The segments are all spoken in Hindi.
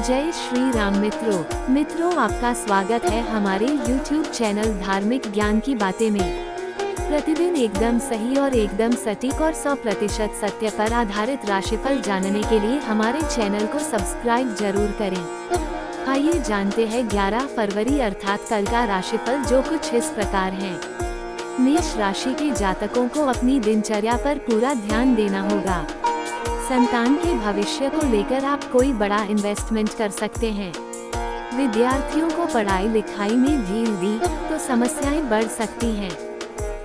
जय श्री राम मित्रों आपका स्वागत है हमारे YouTube चैनल धार्मिक ज्ञान की बातें में। प्रतिदिन एकदम सही और एकदम सटीक और 100% सत्य पर आधारित राशिफल जानने के लिए हमारे चैनल को सब्सक्राइब जरूर करें। आइए जानते हैं 11 फरवरी अर्थात कल का राशिफल, जो कुछ इस प्रकार है। मेष राशि के जातकों को अपनी दिनचर्या पर पूरा ध्यान देना होगा। संतान के भविष्य को लेकर आप कोई बड़ा इन्वेस्टमेंट कर सकते हैं। विद्यार्थियों को पढ़ाई लिखाई में ढील दी तो समस्याएं बढ़ सकती हैं।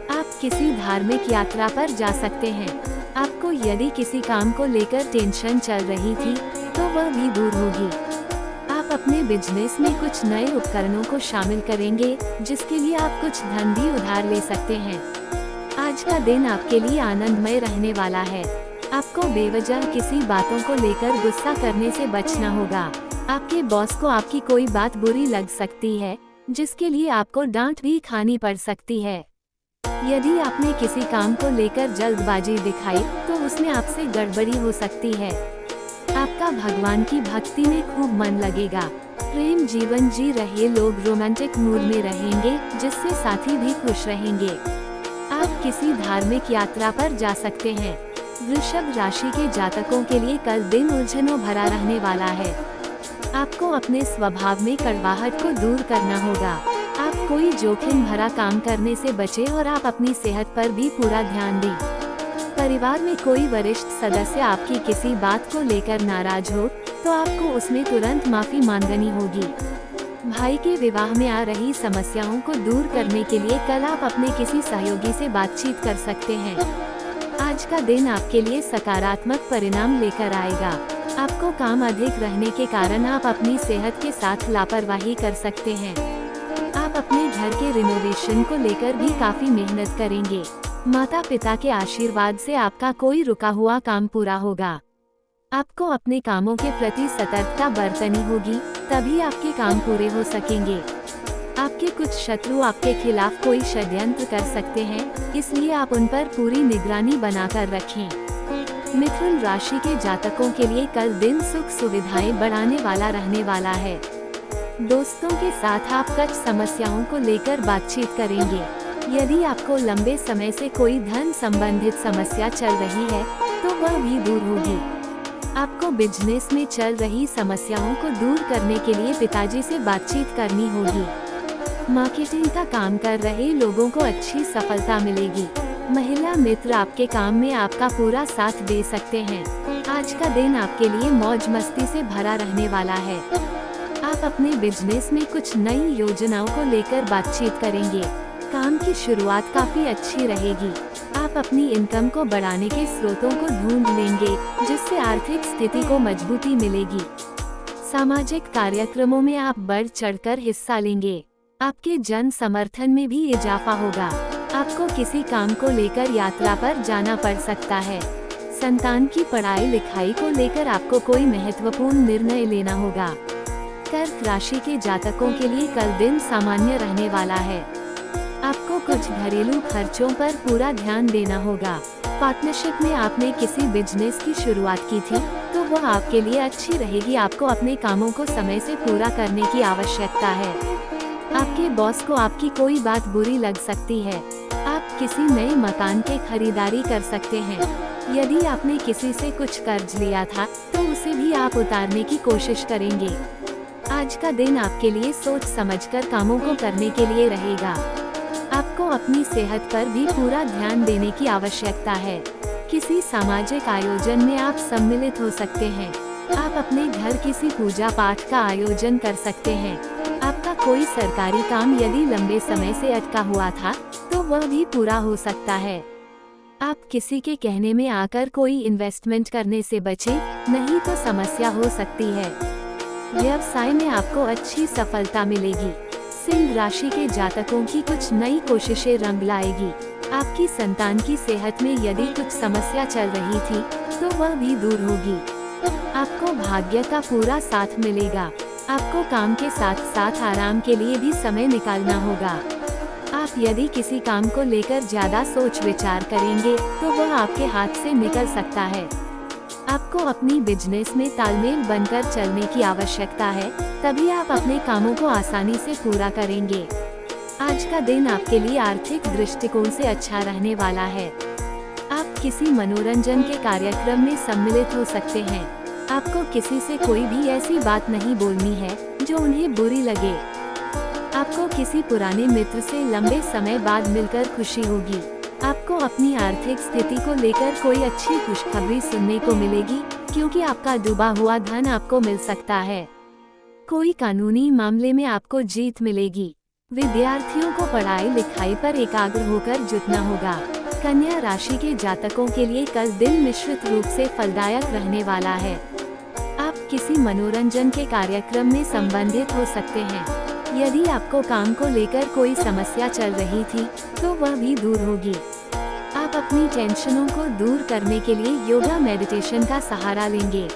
आप किसी धार्मिक यात्रा पर जा सकते हैं। आपको यदि किसी काम को लेकर टेंशन चल रही थी तो वह भी दूर होगी। आप अपने बिजनेस में कुछ नए उपकरणों को शामिल करेंगे, जिसके लिए आप कुछ धन भी उधार ले सकते हैं। आज का दिन आपके लिए आनंदमय रहने वाला है। आपको बेवजह किसी बातों को लेकर गुस्सा करने से बचना होगा। आपके बॉस को आपकी कोई बात बुरी लग सकती है, जिसके लिए आपको डांट भी खानी पड़ सकती है। यदि आपने किसी काम को लेकर जल्दबाजी दिखाई तो उसमें आपसे गड़बड़ी हो सकती है। आपका भगवान की भक्ति में खूब मन लगेगा। प्रेम जीवन जी रहे लोग रोमांटिक मूड में रहेंगे, जिससे साथी भी खुश रहेंगे। आप किसी धार्मिक यात्रा पर जा सकते हैं। वृषभ राशि के जातकों के लिए कल दिन उलझनों भरा रहने वाला है। आपको अपने स्वभाव में कड़वाहट को दूर करना होगा। आप कोई जोखिम भरा काम करने से बचें और आप अपनी सेहत पर भी पूरा ध्यान दें। परिवार में कोई वरिष्ठ सदस्य आपकी किसी बात को लेकर नाराज हो तो आपको उसमें तुरंत माफी मांगनी होगी। भाई के विवाह में आ रही समस्याओं को दूर करने के लिए कल आप अपने किसी सहयोगी से बातचीत कर सकते हैं। आज का दिन आपके लिए सकारात्मक परिणाम लेकर आएगा। आपको काम अधिक रहने के कारण आप अपनी सेहत के साथ लापरवाही कर सकते हैं। आप अपने घर के रिनोवेशन को लेकर भी काफी मेहनत करेंगे। माता पिता के आशीर्वाद से आपका कोई रुका हुआ काम पूरा होगा। आपको अपने कामों के प्रति सतर्कता बरतनी होगी, तभी आपके काम पूरे हो सकेंगे। आपके कुछ शत्रु आपके खिलाफ कोई षड्यंत्र कर सकते हैं, इसलिए आप उन पर पूरी निगरानी बनाकर रखें। मिथुन राशि के जातकों के लिए कल दिन सुख सुविधाएं बढ़ाने वाला रहने वाला है। दोस्तों के साथ आप कुछ समस्याओं को लेकर बातचीत करेंगे। यदि आपको लंबे समय से कोई धन संबंधित समस्या चल रही है तो वह भी दूर होगी। आपको बिजनेस में चल रही समस्याओं को दूर करने के लिए पिताजी से बातचीत करनी होगी। मार्केटिंग का काम कर रहे लोगों को अच्छी सफलता मिलेगी। महिला मित्र आपके काम में आपका पूरा साथ दे सकते हैं। आज का दिन आपके लिए मौज मस्ती से भरा रहने वाला है। आप अपने बिजनेस में कुछ नई योजनाओं को लेकर बातचीत करेंगे। काम की शुरुआत काफी अच्छी रहेगी। आप अपनी इनकम को बढ़ाने के स्रोतों को ढूंढ लेंगे, जिससे आर्थिक स्थिति को मजबूती मिलेगी। सामाजिक कार्यक्रमों में आप बढ़ चढ़कर हिस्सा लेंगे। आपके जन समर्थन में भी इजाफा होगा। आपको किसी काम को लेकर यात्रा पर जाना पड़ सकता है। संतान की पढ़ाई लिखाई को लेकर आपको कोई महत्वपूर्ण निर्णय लेना होगा। कर्क राशि के जातकों के लिए कल दिन सामान्य रहने वाला है। आपको कुछ घरेलू खर्चों पर पूरा ध्यान देना होगा। पार्टनरशिप में आपने किसी बिजनेस की शुरुआत की थी तो वह आपके लिए अच्छी रहेगी। आपको अपने कामों को समय से पूरा करने की आवश्यकता है। आपके बॉस को आपकी कोई बात बुरी लग सकती है। आप किसी नए मकान के खरीदारी कर सकते हैं। यदि आपने किसी से कुछ कर्ज लिया था तो उसे भी आप उतारने की कोशिश करेंगे। आज का दिन आपके लिए सोच समझकर कामों को करने के लिए रहेगा। आपको अपनी सेहत पर भी पूरा ध्यान देने की आवश्यकता है। किसी सामाजिक आयोजन में आप सम्मिलित हो सकते हैं। आप अपने घर किसी पूजा पाठ का आयोजन कर सकते हैं। आपका कोई सरकारी काम यदि लंबे समय से अटका हुआ था तो वह भी पूरा हो सकता है। आप किसी के कहने में आकर कोई इन्वेस्टमेंट करने से बचें, नहीं तो समस्या हो सकती है। व्यवसाय में आपको अच्छी सफलता मिलेगी। सिंह राशि के जातकों की कुछ नई कोशिशें रंग लाएगी। आपकी संतान की सेहत में यदि कुछ समस्या चल रही थी तो वह भी दूर होगी। आपको भाग्य का पूरा साथ मिलेगा। आपको काम के साथ साथ आराम के लिए भी समय निकालना होगा। आप यदि किसी काम को लेकर ज्यादा सोच विचार करेंगे तो वह आपके हाथ से निकल सकता है। आपको अपनी बिजनेस में तालमेल बनकर चलने की आवश्यकता है, तभी आप अपने कामों को आसानी से पूरा करेंगे। आज का दिन आपके लिए आर्थिक दृष्टिकोण से अच्छा रहने वाला है। आप किसी मनोरंजन के कार्यक्रम में सम्मिलित हो सकते हैं। आपको किसी से कोई भी ऐसी बात नहीं बोलनी है जो उन्हें बुरी लगे। आपको किसी पुराने मित्र से लंबे समय बाद मिलकर खुशी होगी। आपको अपनी आर्थिक स्थिति को लेकर कोई अच्छी खुशखबरी सुनने को मिलेगी, क्योंकि आपका डूबा हुआ धन आपको मिल सकता है। कोई कानूनी मामले में आपको जीत मिलेगी। विद्यार्थियों को पढ़ाई लिखाई पर एकाग्र होकर जुटना होगा। कन्या राशि के जातकों के लिए कल दिन मिश्रित रूप से फलदायक रहने वाला है। आप किसी मनोरंजन के कार्यक्रम में संबंधित हो सकते हैं। यदि आपको काम को लेकर कोई समस्या चल रही थी, तो वह भी दूर होगी। आप अपनी टेंशनों को दूर करने के लिए योगा मेडिटेशन का सहारा लेंगे।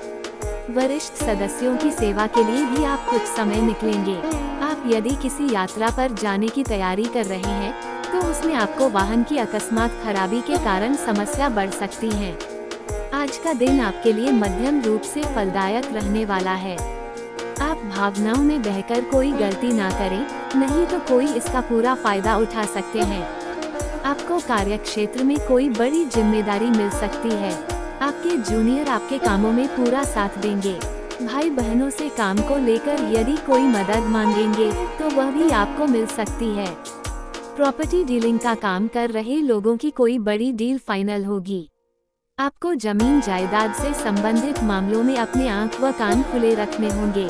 वरिष्ठ सदस्यों की सेवा के लिए भी आप कुछ समय निकलेंगे। आप यदि किसी यात्रा पर जाने की तैयारी कर रहे हैं, तो उसमें आपको वाहन की अकस्मात खराबी के कारण समस्या बढ़ सकती है। आज का दिन आपके लिए मध्यम रूप से फलदायक रहने वाला है। आप भावनाओं में बहकर कोई गलती ना करें, नहीं तो कोई इसका पूरा फायदा उठा सकते हैं। आपको कार्यक्षेत्र में कोई बड़ी जिम्मेदारी मिल सकती है। आपके जूनियर आपके कामों में पूरा साथ देंगे। भाई बहनों से काम को लेकर यदि कोई मदद मांगेंगे, तो वह भी आपको मिल सकती है। प्रॉपर्टी डीलिंग का काम कर रहे लोगों की कोई बड़ी डील फाइनल होगी। आपको जमीन जायदाद से संबंधित मामलों में अपने आंख व कान खुले रखने होंगे।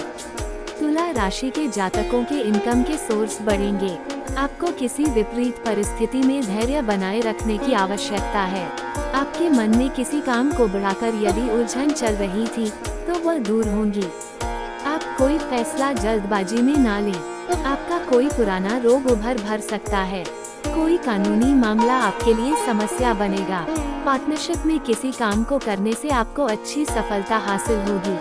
तुला राशि के जातकों के इनकम के सोर्स बढ़ेंगे। आपको किसी विपरीत परिस्थिति में धैर्य बनाए रखने की आवश्यकता है। आपके मन में किसी काम को बढ़ाकर यदि उलझन चल रही थी, तो वह दूर होंगी। आप कोई फैसला जल्दबाजी में ना लें। आपका कोई पुराना रोग उभर भर सकता है। कोई कानूनी मामला आपके लिए समस्या बनेगा। पार्टनरशिप में किसी काम को करने से आपको अच्छी सफलता हासिल होगी।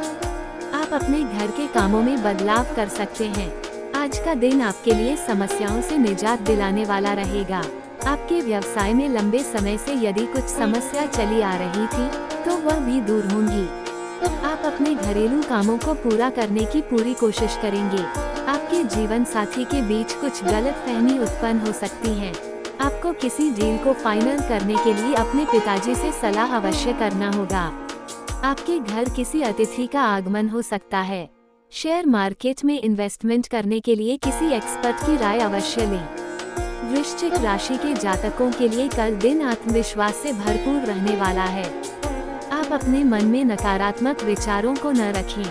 आप अपने घर के कामों में बदलाव कर सकते हैं। आज का दिन आपके लिए समस्याओं से निजात दिलाने वाला रहेगा। आपके व्यवसाय में लंबे समय से यदि कुछ समस्या चली आ रही थी, तो वह भी दूर होंगी। आप अपने घरेलू कामों को पूरा करने की पूरी कोशिश करेंगे। आपके जीवन साथी के बीच कुछ गलतफहमी उत्पन्न हो सकती है। आपको किसी डील को फाइनल करने के लिए अपने पिताजी से सलाह अवश्य करना होगा। आपके घर किसी अतिथि का आगमन हो सकता है। शेयर मार्केट में इन्वेस्टमेंट करने के लिए किसी एक्सपर्ट की राय अवश्य लें। वृश्चिक राशि के जातकों के लिए कल दिन आत्मविश्वास से भरपूर रहने वाला है। आप अपने मन में नकारात्मक विचारों को न रखें।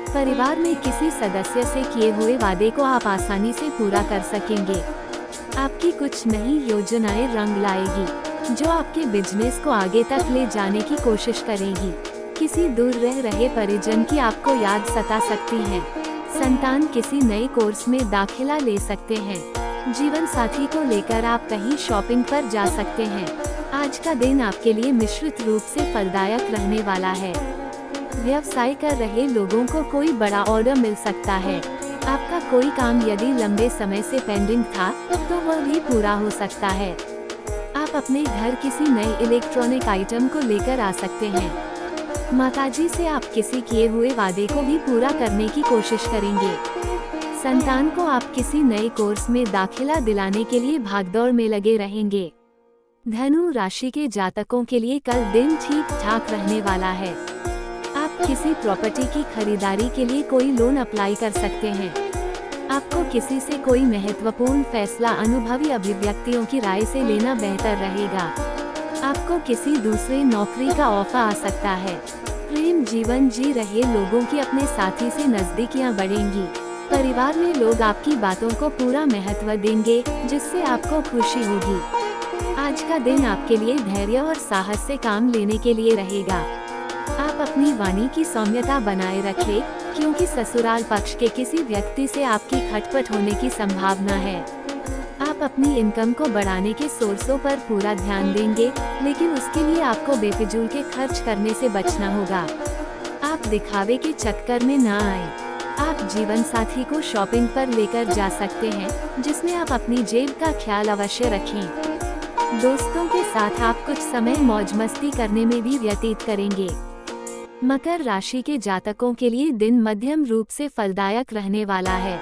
परिवार में किसी सदस्य से किए हुए वादे को आप आसानी से पूरा कर सकेंगे। आपकी कुछ नई योजनाएं रंग लाएगी, जो आपके बिजनेस को आगे तक ले जाने की कोशिश करेगी। किसी दूर रह रहे परिजन की आपको याद सता सकती है। संतान किसी नए कोर्स में दाखिला ले सकते हैं। जीवन साथी को लेकर आप कहीं शॉपिंग पर जा सकते हैं। आज का दिन आपके लिए मिश्रित रूप से फलदायक रहने वाला है। व्यवसाय कर रहे लोगों को कोई बड़ा ऑर्डर मिल सकता है। आपका कोई काम यदि लंबे समय से पेंडिंग था, तो वह भी पूरा हो सकता है। आप अपने घर किसी नए इलेक्ट्रॉनिक आइटम को लेकर आ सकते हैं। माताजी से आप किसी किए हुए वादे को भी पूरा करने की कोशिश करेंगे। संतान को आप किसी नए कोर्स में दाखिला दिलाने के लिए भागदौड़ में लगे रहेंगे। धनु राशि के जातकों के लिए कल दिन ठीक ठाक रहने वाला है। आप किसी प्रॉपर्टी की खरीदारी के लिए कोई लोन अप्लाई कर सकते हैं। आपको किसी से कोई महत्वपूर्ण फैसला अनुभवी अभिव्यक्तियों की राय से लेना बेहतर रहेगा। आपको किसी दूसरे नौकरी का ऑफर आ सकता है। प्रेम जीवन जी रहे लोगों की अपने साथी से नजदीकियां बढ़ेंगी। परिवार में लोग आपकी बातों को पूरा महत्व देंगे, जिससे आपको खुशी होगी। आज का दिन आपके लिए धैर्य और साहस से काम लेने के लिए रहेगा। आप अपनी वाणी की सौम्यता बनाए रखें, क्योंकि ससुराल पक्ष के किसी व्यक्ति से आपकी खटपट होने की संभावना है। आप अपनी इनकम को बढ़ाने के सोर्सों पर पूरा ध्यान देंगे, लेकिन उसके लिए आपको बेफिजूल के खर्च करने से बचना होगा। आप दिखावे के चक्कर में न आए। आप जीवन साथी को शॉपिंग पर लेकर जा सकते हैं, जिसमें आप अपनी जेब का ख्याल अवश्य रखें। दोस्तों के साथ आप कुछ समय मौज मस्ती करने में भी व्यतीत करेंगे। मकर राशि के जातकों के लिए दिन मध्यम रूप से फलदायक रहने वाला है।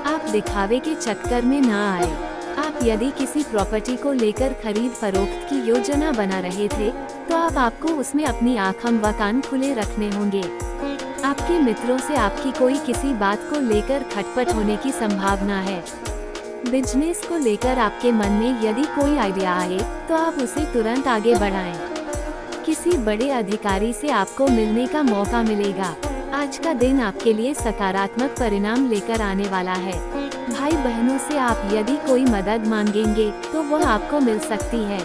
आप दिखावे के चक्कर में न आए। आप यदि किसी प्रॉपर्टी को लेकर खरीद फरोख्त की योजना बना रहे थे तो आपको उसमें अपनी आँखें व कान खुले रखने होंगे। आपके मित्रों से आपकी कोई किसी बात को लेकर खटपट होने की संभावना है। बिजनेस को लेकर आपके मन में यदि कोई आइडिया आए तो आप उसे तुरंत आगे बढ़ाएं। किसी बड़े अधिकारी से आपको मिलने का मौका मिलेगा। आज का दिन आपके लिए सकारात्मक परिणाम लेकर आने वाला है। भाई बहनों से आप यदि कोई मदद मांगेंगे तो वह आपको मिल सकती है।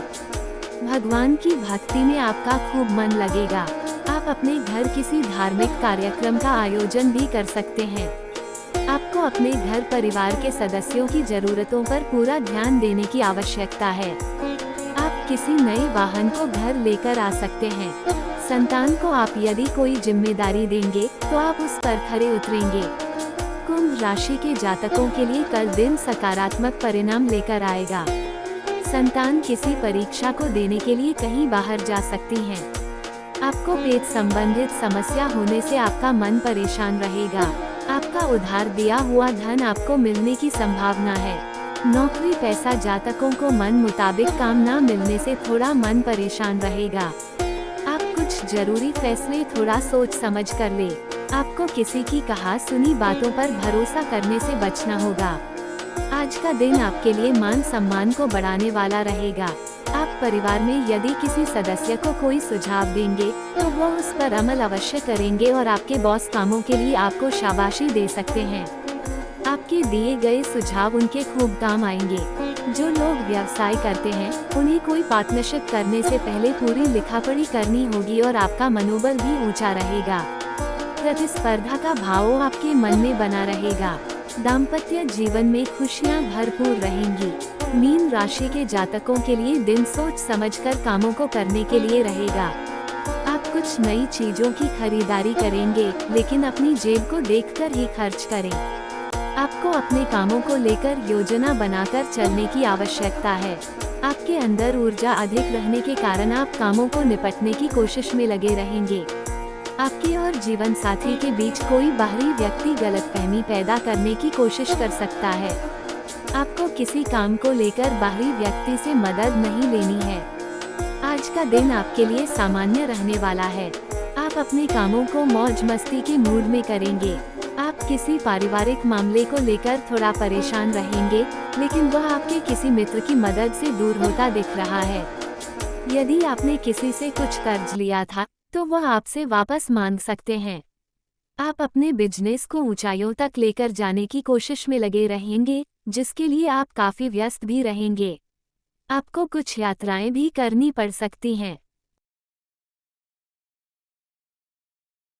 भगवान की भक्ति में आपका खूब मन लगेगा। आप अपने घर किसी धार्मिक कार्यक्रम का आयोजन भी कर सकते हैं। आपको अपने घर परिवार के सदस्यों की जरूरतों पर पूरा ध्यान देने की आवश्यकता है। आप किसी नए वाहन को घर लेकर आ सकते हैं। संतान को आप यदि कोई जिम्मेदारी देंगे तो आप उस पर खरे उतरेंगे। कुंभ राशि के जातकों के लिए कल दिन सकारात्मक परिणाम लेकर आएगा। संतान किसी परीक्षा को देने के लिए कहीं बाहर जा सकती हैं। आपको पेट संबंधित समस्या होने से आपका मन परेशान रहेगा। आपका उधार दिया हुआ धन आपको मिलने की संभावना है। नौकरी पैसा जातकों को मन मुताबिक काम न मिलने से थोड़ा मन परेशान रहेगा। आप कुछ जरूरी फैसले थोड़ा सोच समझ कर ले। आपको किसी की कहा सुनी बातों पर भरोसा करने से बचना होगा। आज का दिन आपके लिए मान सम्मान को बढ़ाने वाला रहेगा। आप परिवार में यदि किसी सदस्य को कोई सुझाव देंगे तो वह उस पर अमल अवश्य करेंगे और आपके बॉस कामों के लिए आपको शाबाशी दे सकते हैं। आपके दिए गए सुझाव उनके खूब काम आएंगे। जो लोग व्यवसाय करते हैं उन्हें कोई पार्टनरशिप करने से पहले पूरी लिखापढ़ी करनी होगी और आपका मनोबल भी ऊंचा रहेगा। प्रतिस्पर्धा का भाव आपके मन में बना रहेगा। दाम्पत्य जीवन में खुशियां भरपूर रहेंगी। मीन राशि के जातकों के लिए दिन सोच समझकर कामों को करने के लिए रहेगा। आप कुछ नई चीजों की खरीदारी करेंगे लेकिन अपनी जेब को देखकर ही खर्च करें। आपको अपने कामों को लेकर योजना बनाकर चलने की आवश्यकता है। आपके अंदर ऊर्जा अधिक रहने के कारण आप कामों को निपटने की कोशिश में लगे रहेंगे। आपके और जीवन साथी के बीच कोई बाहरी व्यक्ति गलतफहमी पैदा करने की कोशिश कर सकता है। आपको किसी काम को लेकर बाहरी व्यक्ति से मदद नहीं लेनी है। आज का दिन आपके लिए सामान्य रहने वाला है। आप अपने कामों को मौज मस्ती के मूड में करेंगे। आप किसी पारिवारिक मामले को लेकर थोड़ा परेशान रहेंगे लेकिन वह आपके किसी मित्र की मदद से दूर होता दिख रहा है। यदि आपने किसी से कुछ कर्ज लिया था तो वह आपसे वापस मांग सकते हैं। आप अपने बिजनेस को ऊंचाइयों तक लेकर जाने की कोशिश में लगे रहेंगे जिसके लिए आप काफी व्यस्त भी रहेंगे। आपको कुछ यात्राएं भी करनी पड़ सकती हैं।